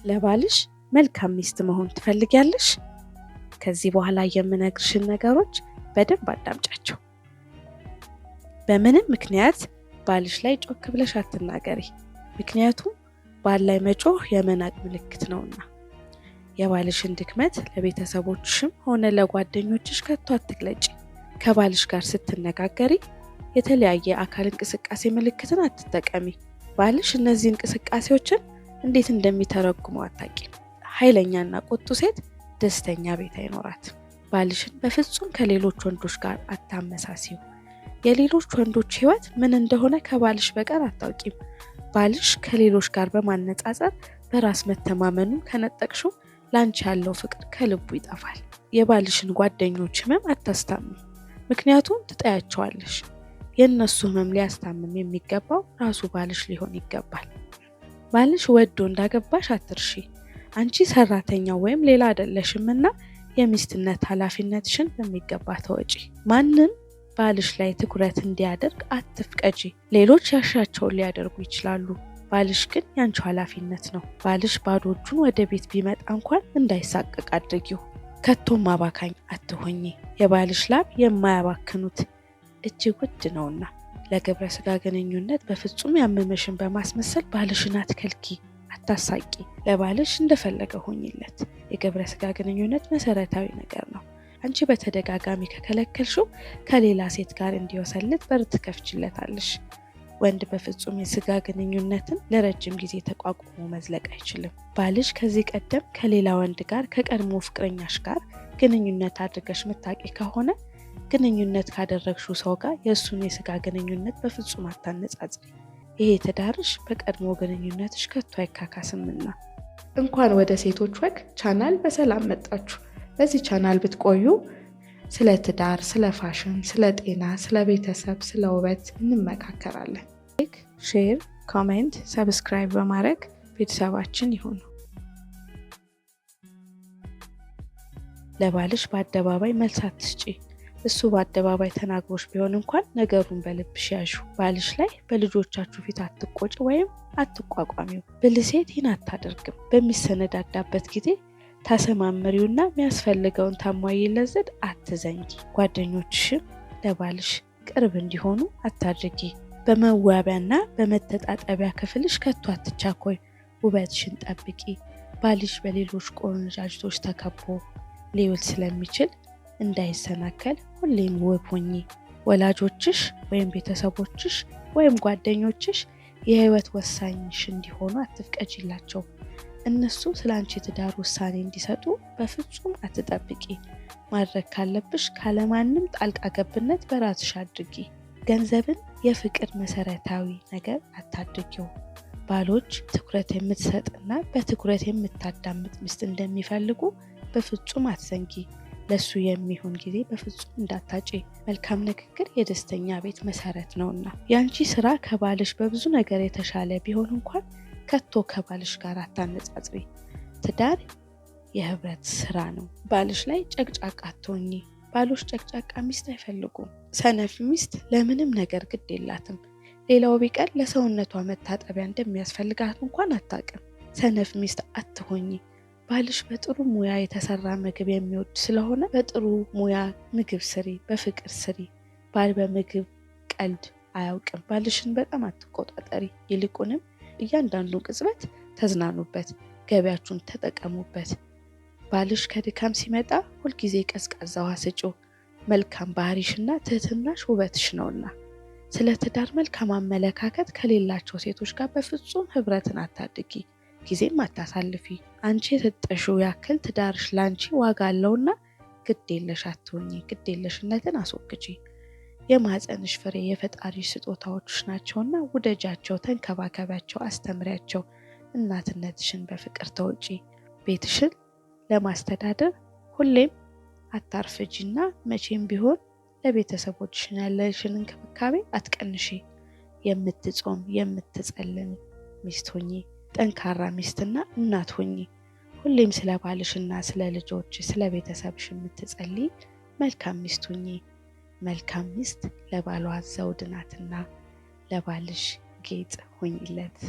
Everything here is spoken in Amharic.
ለባልሽ መልካም ሚስት መሆን ትፈልጊያለሽ? ከዚህ በኋላ የምነግርሽን ነገሮች በደንብ አዳምጫቸው። በምንም ምክንያት ባልሽ ላይ ጮክ ብለሽ አትናገሪ። ምክንያቱም ባል ላይ መጮህ የመናቅ ምልክት ነውና። የባልሽን ድክመት ለቤተሰቦችሽም ሆነ ለጓደኞችሽ ከቶ አትግለጪ። ከባልሽ ጋር ስትነጋገሪ የተለያየ አካል እንቅስቃሴ ምልክትን አትጠቀሚ። ባልሽ እነዚህ እንቅስቃሴዎችን እንዴት እንደሚተረጉመው አታውቂም። ኃይለኛና ቁጡ ሴት ደስተኛ ቤት አይኖራትም። ባልሽን በፍጹም ከሌሎች ወንዶች ጋር አታመሳሲው። የሌሎች ወንዶች ሕይወት ምን እንደሆነ ከባልሽ በቀር አታውቂም። ባልሽ ከሌሎች ጋር በማነጻጸር በራስ መተማመኑ ከነጠቅሽው ላንቺ ያለው ፍቅር ከልቡ ይጠፋል። የባልሽን ጓደኞች ህመም አታስታምም፣ ምክንያቱም ትጠያቸዋለሽ። የእነሱ ህመም ሊያስታምም የሚገባው ራሱ ባልሽ ሊሆን ይገባል። ባልሽ ወዶ እንዳገባሽ አትርሺ። አንቺ ሰራተኛ ወይም ሌላ አይደለሽምና የሚስትነት ኃላፊነትሽን በሚገባ ተወጪ። ማንም ባልሽ ላይ ትኩረት እንዲያደርግ አትፍቀጂ። ሌሎች ያሻቸውን ሊያደርጉ ይችላሉ፣ ባልሽ ግን ያንቺ ኃላፊነት ነው። ባልሽ ባዶ እጁን ወደ ቤት ቢመጣ እንኳን እንዳይሳቀቅ አድርጊው። ከቶም አባካኝ አትሆኚ። የባልሽ ላብ የማያባክኑት እጅግ ውድ ነውና። ለግብረ ስጋ ግንኙነት በፍጹም ያመመሽን በማስመሰል ባልሽን አትከልኪ፣ አታሳቂ። ለባልሽ እንደፈለገ ሆኝለት። የግብረ ስጋ ግንኙነት መሰረታዊ ነገር ነው። አንቺ በተደጋጋሚ ከከለከልሽው ከሌላ ሴት ጋር እንዲወሰልት በር ትከፍችለታለሽ። ወንድ በፍጹም የስጋ ግንኙነትን ለረጅም ጊዜ ተቋቁሞ መዝለቅ አይችልም። ባልሽ ከዚህ ቀደም ከሌላ ወንድ ጋር ከቀድሞ ፍቅረኛሽ ጋር ግንኙነት አድርገሽ ምታቂ ከሆነ ግንኙነት ካደረግሽው ሰው ጋር የእሱን የስጋ ግንኙነት በፍጹም አታነጻጽሪ። ይሄ ትዳርሽ በቀድሞ ግንኙነትሽ ከቶ አይካካስምና። እንኳን ወደ ሴቶች ወግ ቻናል በሰላም መጣችሁ። በዚህ ቻናል ብትቆዩ ስለ ትዳር፣ ስለ ፋሽን፣ ስለ ጤና፣ ስለ ቤተሰብ፣ ስለ ውበት እንመካከራለን። ላይክ፣ ሼር፣ ኮሜንት፣ ሰብስክራይብ በማድረግ ቤተሰባችን ይሁኑ። ለባልሽ በአደባባይ መልስ አትስጪ። እሱ በአደባባይ ተናግሮሽ ቢሆን እንኳን ነገሩን በልብሽ ያዡ። ባልሽ ላይ በልጆቻችሁ ፊት አትቆጭ ወይም አትቋቋሚው። ብልህ ሴት ይህን አታደርግም። በሚሰነዳዳበት ጊዜ ታሰማምሪውና የሚያስፈልገውን ታሟይለት ዘንድ አትዘንጊ። ጓደኞችሽም ለባልሽ ቅርብ እንዲሆኑ አታድርጊ። በመዋቢያና በመተጣጠቢያ ክፍልሽ ከቶ አትቻኮይ። ውበትሽን ጠብቂ። ባልሽ በሌሎች ቆነጃጅቶች ተከቦ ሊውል ስለሚችል እንዳይሰናከል ሁሌም ውብ ሁኚ። ወላጆችሽ ወይም ቤተሰቦችሽ ወይም ጓደኞችሽ የህይወት ወሳኝሽ እንዲሆኑ አትፍቀጂላቸው። እነሱ ስለ አንቺ ትዳር ውሳኔ እንዲሰጡ በፍጹም አትጠብቂ። ማድረግ ካለብሽ ካለማንም ጣልቃ ገብነት በራስሽ አድርጊ። ገንዘብን የፍቅር መሰረታዊ ነገር አታድርጊው። ባሎች ትኩረት የምትሰጥና በትኩረት የምታዳምጥ ሚስት እንደሚፈልጉ በፍጹም አትዘንጊ። ለሱ የሚሆን ጊዜ በፍጹም እንዳታጪ። መልካም ንግግር የደስተኛ ቤት መሰረት ነውና። የአንቺ ስራ ከባልሽ በብዙ ነገር የተሻለ ቢሆን እንኳን ከቶ ከባልሽ ጋር አታነጻጽሪ። ትዳር የህብረት ስራ ነው። ባልሽ ላይ ጨቅጫቃ አትሆኚ። ባሎች ጨቅጫቃ ሚስት አይፈልጉም። ሰነፍ ሚስት ለምንም ነገር ግድ የላትም። ሌላው ቢቀር ለሰውነቷ መታጠቢያ እንደሚያስፈልጋት እንኳን አታውቅም። ሰነፍ ሚስት አትሆኚ። ባልሽ በጥሩ ሙያ የተሰራ ምግብ የሚወድ ስለሆነ በጥሩ ሙያ ምግብ ስሪ፣ በፍቅር ስሪ። ባል በምግብ ቀልድ አያውቅም። ባልሽን በጣም አትቆጣጠሪ። ይልቁንም እያንዳንዱ ቅጽበት ተዝናኑበት፣ ገቢያችሁን ተጠቀሙበት። ባልሽ ከድካም ሲመጣ ሁልጊዜ ቀዝቃዛ ውሃ ስጪው። መልካም ባህሪሽና ትህትናሽ ውበትሽ ነውና። ስለ ትዳር መልካም አመለካከት ከሌላቸው ሴቶች ጋር በፍጹም ህብረትን አታድጊ፣ ጊዜም አታሳልፊ። አንቺ የተጠሽው ያክል ትዳርሽ ላንቺ ዋጋ አለውና ግድ የለሽ አትሆኚ። ግድ የለሽነትን አስወግጂ። የማህፀንሽ ፍሬ የፈጣሪሽ ስጦታዎችሽ ናቸውና ውደጃቸው፣ ተንከባከቢያቸው፣ አስተምሪያቸው። እናትነትሽን በፍቅር ተወጪ። ቤትሽን ለማስተዳደር ሁሌም አታርፍጂና መቼም ቢሆን ለቤተሰቦችሽን ያለሽን እንክብካቤ አትቀንሺ። የምትጾም የምትጸልም ሚስት ሁኚ። ጠንካራ ሚስትና እናት ሁኚ። ሁሌም ስለ ባልሽና ስለ ልጆች ስለ ቤተሰብሽ የምትጸልይ መልካም ሚስት ሁኚ። መልካም ሚስት ለባሏ ዘውድ ናትና ለባልሽ ጌጥ ሁኚለት።